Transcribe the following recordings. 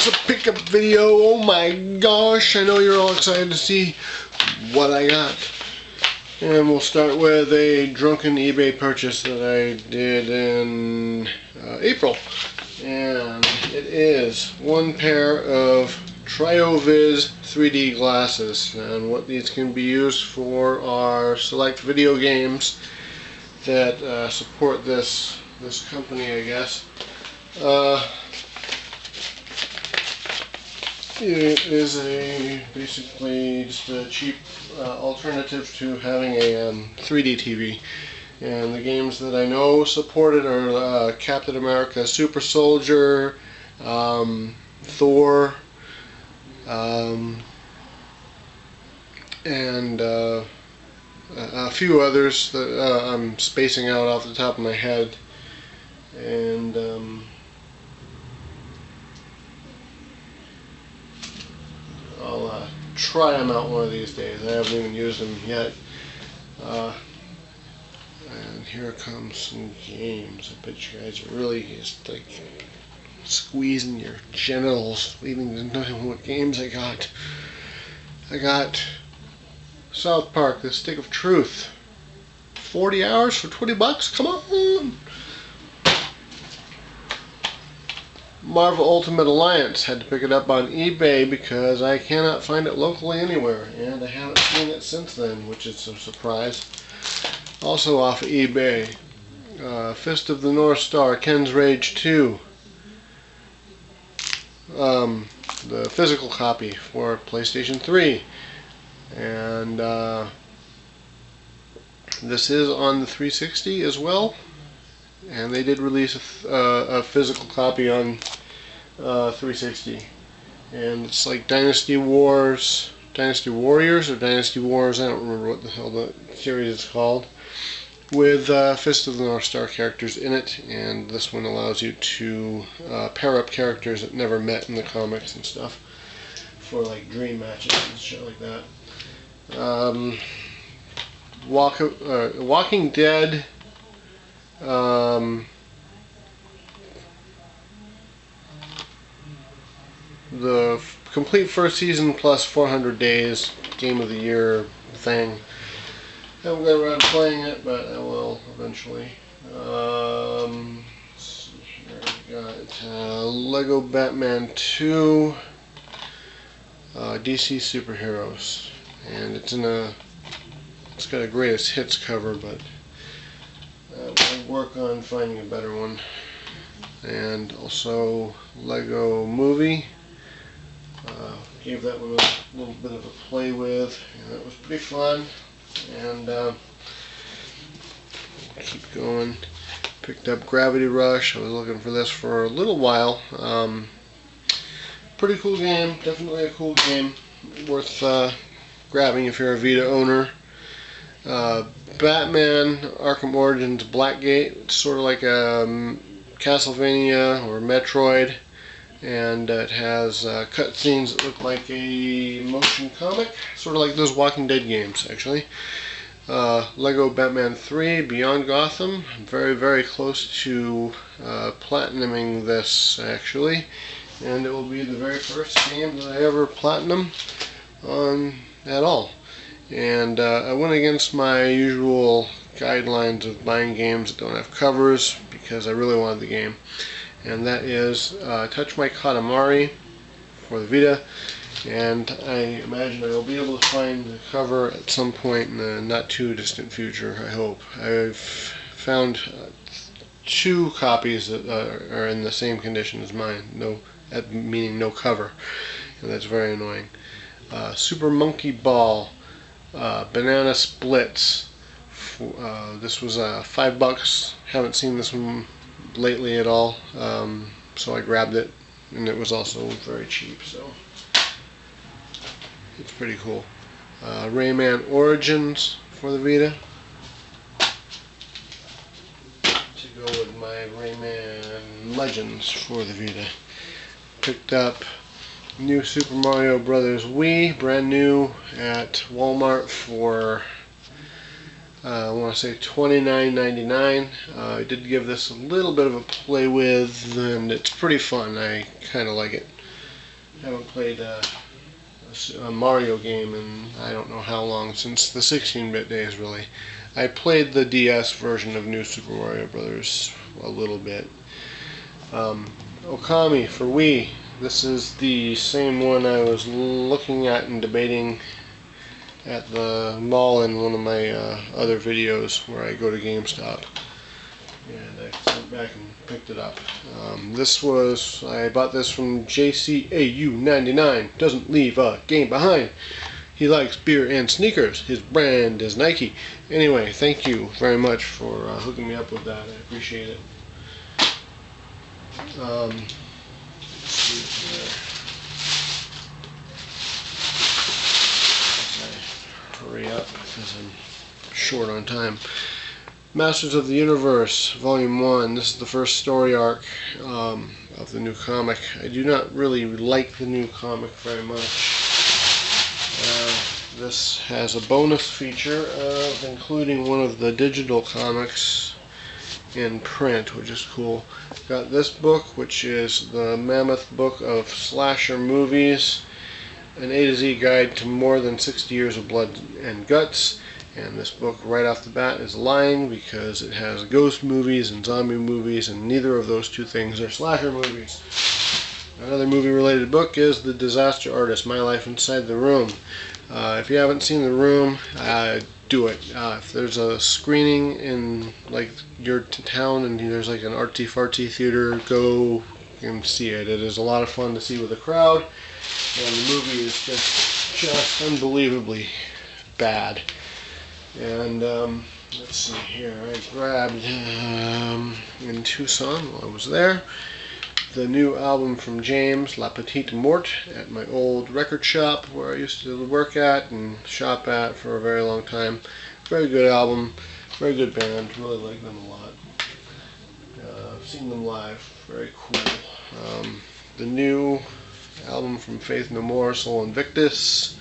is a pickup video. Oh my gosh, I know you're all excited to see what I got. And we'll start with a drunken eBay purchase that I did in April. And it is one pair of TrioViz 3D glasses. And what these can be used for are select video games that support this company, I guess. It is basically just a cheap alternative to having a 3D TV. And the games that I know supported are Captain America, Super Soldier, Thor, and a few others that I'm spacing out off the top of my head. And I'll try them out one of these days. I haven't even used them yet. And here comes some games. I bet you guys are really just like squeezing your genitals, waiting to know what games I got. I got South Park, The Stick of Truth. 40 hours for 20 bucks? Come on! Marvel Ultimate Alliance. Had to pick it up on eBay because I cannot find it locally anywhere, and I haven't seen it since then, which is a surprise. Also off of eBay, Fist of the North Star, Ken's Rage 2. The physical copy for PlayStation 3. And this is on the 360 as well. And they did release a physical copy on 360. And it's like Dynasty Warriors, or Dynasty Wars, I don't remember what the hell the series is called, with Fist of the North Star characters in it. And this one allows you to pair up characters that never met in the comics and stuff for like dream matches and shit like that. Walking Dead, the complete first season plus 400 days game of the year thing. I haven't got around to playing it, but I will eventually. Let's see here. We got Lego Batman 2, DC Superheroes, and it's got a greatest hits cover, but we'll work on finding a better one. And also Lego Movie. Gave that one a little bit of a play with, and that was pretty fun. And keep going. Picked up Gravity Rush. I was looking for this for a little while. Pretty cool game. Definitely a cool game. Worth grabbing if you're a Vita owner. Batman Arkham Origins Blackgate. It's sort of like a Castlevania or Metroid. And it has cutscenes that look like a motion comic, sort of like those Walking Dead games, actually. Lego Batman 3 Beyond Gotham. I'm very, very close to platinuming this, actually. And it will be the very first game that I ever platinum on at all. And I went against my usual guidelines of buying games that don't have covers because I really wanted the game. And that is Touch My Katamari for the Vita. And I imagine I will be able to find the cover at some point in the not too distant future, I hope. I've found 2 copies that are in the same condition as mine, meaning no cover, and that's very annoying. Super Monkey Ball, Banana Splits. This was $5. Haven't seen this one lately at all, so I grabbed it, and it was also very cheap, so it's pretty cool. Rayman Origins for the Vita, to go with my Rayman Legends for the Vita. Picked up new Super Mario Brothers Wii, brand new at Walmart for I want to say $29.99. I did give this a little bit of a play with, and it's pretty fun. I kind of like it. haven't played a Mario game in I don't know how long, since the 16-bit days really. I played the DS version of New Super Mario Brothers a little bit. Okami for Wii. This is the same one I was looking at and debating at the mall in one of my other videos where I go to GameStop. And I went back and picked it up. I bought this from JCAU99. Doesn't leave a game behind. He likes beer and sneakers. His brand is Nike. Anyway, thank you very much for hooking me up with that. I appreciate it. Let's see here. Hurry up because I'm short on time. Masters of the Universe, Volume 1. This is the first story arc of the new comic. I do not really like the new comic very much. This has a bonus feature of including one of the digital comics in print, which is cool. Got this book, which is the Mammoth Book of Slasher Movies, an A to Z guide to more than 60 years of blood and guts. And this book right off the bat is lying because it has ghost movies and zombie movies, and neither of those two things are slasher movies. Another movie related book is The Disaster Artist, My Life Inside the Room. If you haven't seen The Room, do it. If there's a screening in like your town and there's like an artsy fartsy theater, go and see it. It is a lot of fun to see with a crowd, and the movie is just unbelievably bad. And let's see here, I grabbed in Tucson while I was there the new album from James, La Petite Morte, at my old record shop where I used to work at and shop at for a very long time. Very good album, very good band, really like them a lot. I've seen them live, very cool. The new album from Faith No More, Soul Invictus.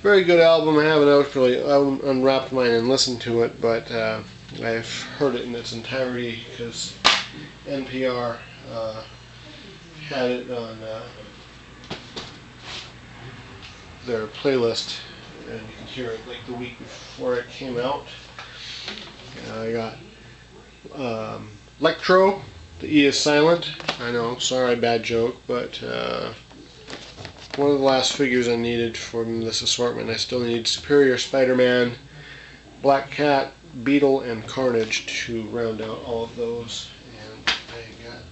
Very good album. I haven't actually unwrapped mine and listened to it, but I've heard it in its entirety because NPR had it on their playlist, and you can hear it like the week before it came out. I got Electro. The E is silent. I know, sorry, bad joke, but one of the last figures I needed from this assortment. I still need Superior Spider-Man, Black Cat, Beetle, and Carnage to round out all of those. And I got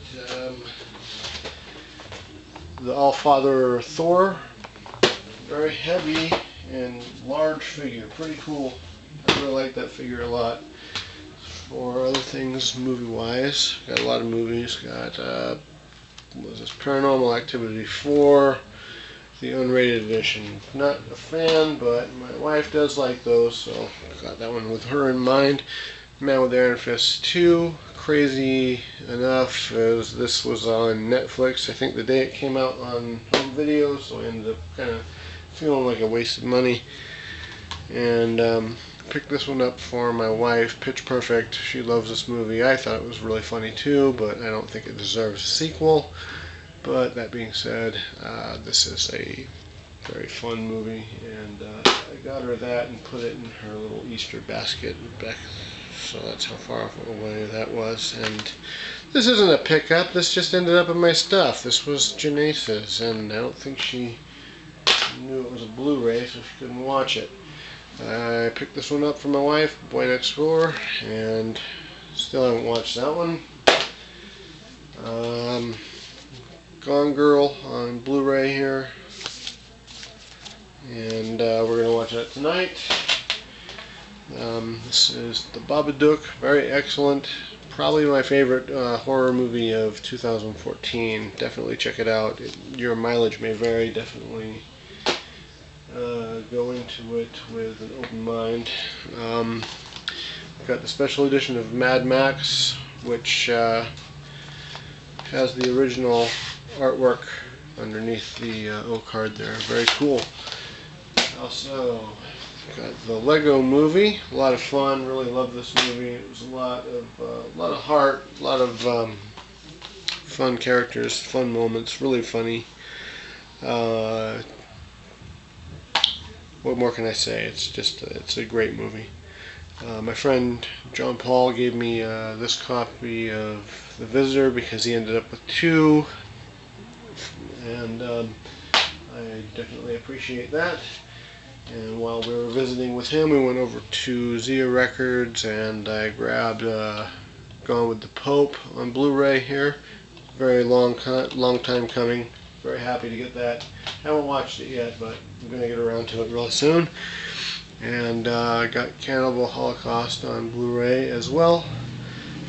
the All-Father Thor, very heavy and large figure, pretty cool. I really like that figure a lot. For other things movie-wise, got a lot of movies. Got what was this, Paranormal Activity 4, the unrated edition. Not a fan, but my wife does like those, so got that one with her in mind. Man with Iron Fist 2, crazy enough as this was on Netflix, I think the day it came out on home video, so I ended up kind of feeling like a waste of money. And picked this one up for my wife, Pitch Perfect. She loves this movie. I thought it was really funny too, but I don't think it deserves a sequel. But that being said, this is a very fun movie, and I got her that and put it in her little Easter basket back. So that's how far away that was. And this isn't a pickup, this just ended up in my stuff. This was Janace's, and I don't think she knew it was a Blu-ray, so she couldn't watch it. I picked this one up for my wife, Boy Next Door, and still haven't watched that one. Gone Girl on Blu-ray here, and we're going to watch that tonight. This is The Babadook, very excellent, probably my favorite horror movie of 2014. Definitely check it out. Your mileage may vary, definitely go into it with an open mind. Got the special edition of Mad Max, which has the original artwork underneath the O card there. Very cool. Also got the Lego Movie. A lot of fun. Really love this movie. It was a lot of heart, a lot of fun characters, fun moments. Really funny. What more can I say? It's a great movie. My friend John Paul gave me this copy of The Visitor because he ended up with two, and I definitely appreciate that. And while we were visiting with him, we went over to Zia Records and I grabbed Gone with the Pope on Blu-ray here. Very long time coming. Very happy to get that. Haven't watched it yet, but I'm going to get around to it real soon. And I got Cannibal Holocaust on Blu-ray as well.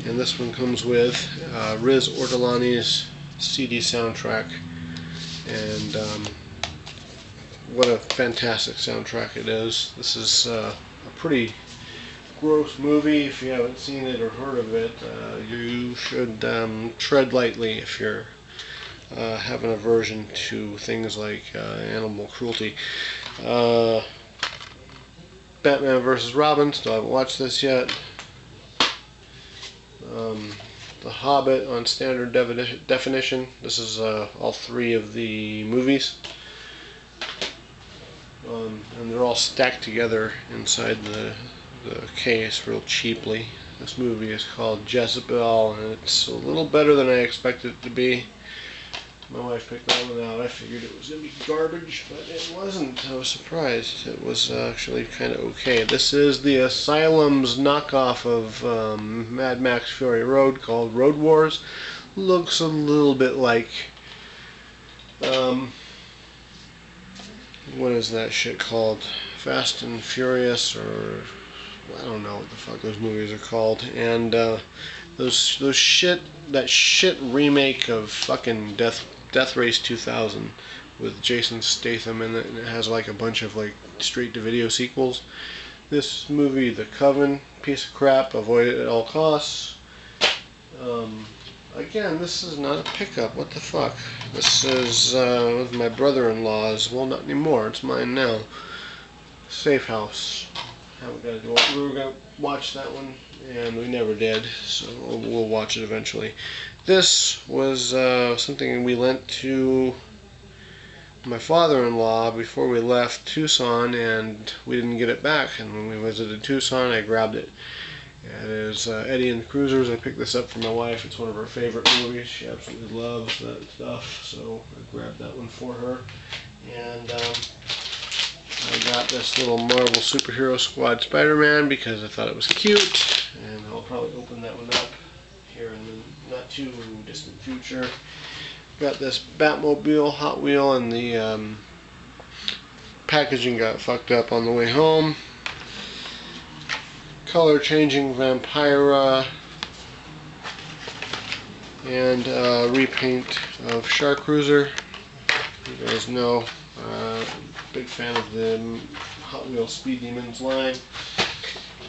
And this one comes with Riz Ortolani's CD soundtrack. And what a fantastic soundtrack it is. This is a pretty gross movie. If you haven't seen it or heard of it, you should tread lightly if you're have an aversion to things like animal cruelty. Batman vs. Robin, still haven't watched this yet. The Hobbit on standard definition. This is all three of the movies. And they're all stacked together inside the case real cheaply. This movie is called Jezebel, and it's a little better than I expected it to be. My wife picked that one out. I figured it was going to be garbage, but it wasn't. I was surprised. It was actually kind of okay. This is the Asylum's knockoff of Mad Max Fury Road called Road Wars. Looks a little bit like... what is that shit called? Fast and Furious, or... I don't know what the fuck those movies are called. And that shit remake of fucking Death Race 2000 with Jason Statham in it, and it has like a bunch of like straight-to-video sequels. This movie, The Coven, piece of crap. Avoid it at all costs. Again, this is not a pickup. What the fuck? This is my brother-in-law's. Well, not anymore. It's mine now. Safe House. Haven't got to do it. We were gonna watch that one, and we never did. So we'll watch it eventually. This was something we lent to my father-in-law before we left Tucson, and we didn't get it back. And when we visited Tucson, I grabbed it. It is Eddie and the Cruisers. I picked this up for my wife. It's one of her favorite movies. She absolutely loves that stuff, so I grabbed that one for her. And I got this little Marvel Superhero Squad Spider-Man because I thought it was cute, and I'll probably open that one up here in the not too distant future. Got this Batmobile Hot Wheel, and the packaging got fucked up on the way home. Color changing Vampira, and repaint of Shark Cruiser. You guys know, big fan of the Hot Wheels Speed Demons line.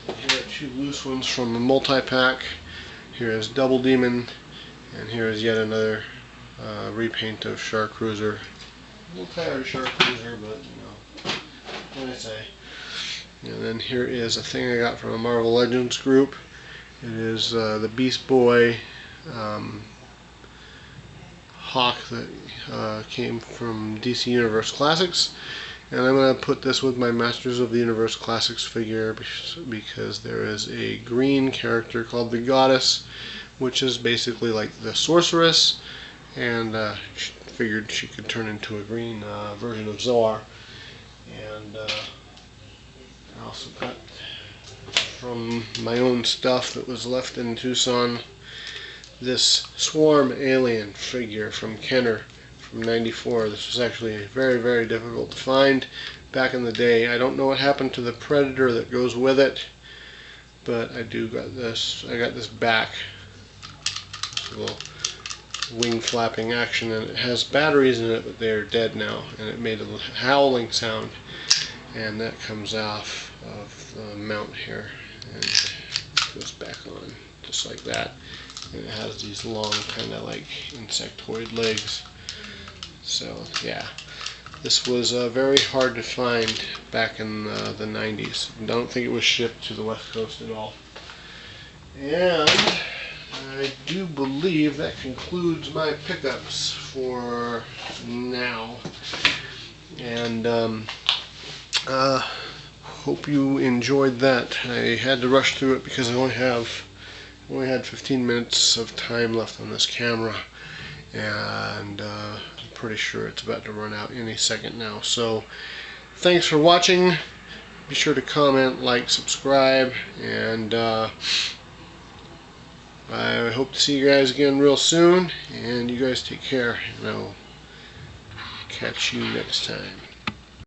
And here are two loose ones from a multi-pack. Here is Double Demon, and here is yet another repaint of Shark Cruiser. A little tired of Shark Cruiser, but you know, what can I say? And then here is a thing I got from a Marvel Legends group. It is the Beast Boy Hawk that came from DC Universe Classics. And I'm going to put this with my Masters of the Universe Classics figure because there is a green character called the Goddess, which is basically like the Sorceress, and figured she could turn into a green version of Zoar. And I also got from my own stuff that was left in Tucson this Swarm Alien figure from Kenner from '94. This was actually very, very difficult to find back in the day. I don't know what happened to the Predator that goes with it, but I got this back. It's a little wing flapping action, and it has batteries in it, but they are dead now, and it made a howling sound. And that comes off of the mount here, and it goes back on just like that. And it has these long kind of like insectoid legs. So yeah, this was very hard to find back in the 90s. I don't think it was shipped to the West Coast at all. And I do believe that concludes my pickups for now. And hope you enjoyed that. I had to rush through it because I only had 15 minutes of time left on this camera, and I'm pretty sure it's about to run out any second now. So thanks for watching. Be sure to comment, like, subscribe, and I hope to see you guys again real soon. And you guys take care, and I'll catch you next time.